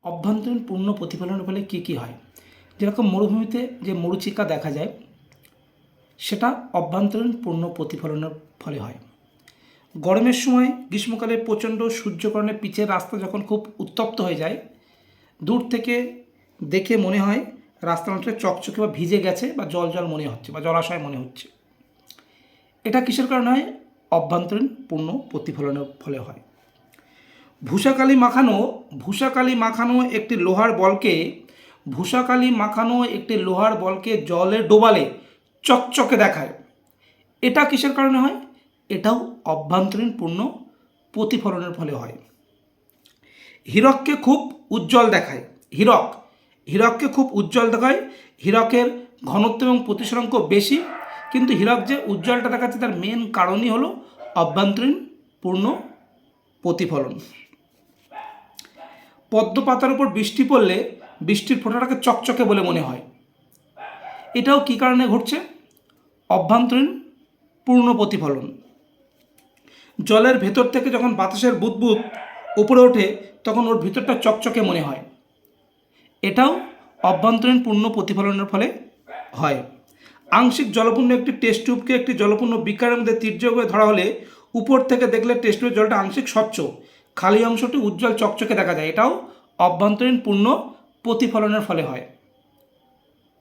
অভ্যন্তরীণ পূর্ণ প্রতিফলনের ফলে কী কী হয়? যেরকম মরুভূমিতে যে মরীচিকা দেখা যায়, সেটা অভ্যন্তরীণ পূর্ণ প্রতিফলনের ফলে হয়। গরমের সময় গ্রীষ্মকালে প্রচণ্ড সূর্যকরণে পিচের রাস্তা যখন খুব উত্তপ্ত হয়ে যায়, দূর থেকে দেখে মনে হয় রাস্তাটা অনেকটা চকচকে বা ভিজে গেছে বা জল জল মনে হচ্ছে বা জলাশয় মনে হচ্ছে। এটা কিসের কারণে হয়? অভ্যন্তরীণ পূর্ণ প্রতিফলনের ফলে হয়। ভূষাকালি মাখানো একটি লোহার বলকে জলে ডোবালে চকচকে দেখায়। এটা কিসের কারণে হয়? এটাও অভ্যন্তরীণ পূর্ণ প্রতিফলনের ফলে হয়। হীরককে খুব উজ্জ্বল দেখায়। হীরককে খুব উজ্জ্বল দেখায়। হীরকের ঘনত্ব এবং প্রতিসরাঙ্ক বেশি, কিন্তু হীরক যে উজ্জ্বলটা দেখাচ্ছে তার মেন কারণই হলো অভ্যন্তরীণ পূর্ণ প্রতিফলন। পদ্ম পাতার উপর বৃষ্টি পড়লে বৃষ্টির ফোঁটাটাকে চকচকে বলে মনে হয়। এটাও কী কারণে ঘটছে? অভ্যন্তরীণ পূর্ণ প্রতিফলন। জলের ভেতর থেকে যখন বাতাসের বুদবুদ উপরে ওঠে তখন ওর ভিতরটা চকচকে মনে হয়। এটাও অভ্যন্তরীণ পূর্ণ প্রতিফলনের ফলে হয়। আংশিক জলপূর্ণ একটি টেস্ট টিউবকে একটি জলপূর্ণ বিকারের মধ্যে তীর্যকভাবে ধরা হলে উপর থেকে দেখলে টেস্ট টিউবের জলটা আংশিক স্বচ্ছ, খালি অংশটি উজ্জ্বল চকচকে দেখা যায়। এটাও অভ্যন্তরীণ পূর্ণ প্রতিফলনের ফলে হয়।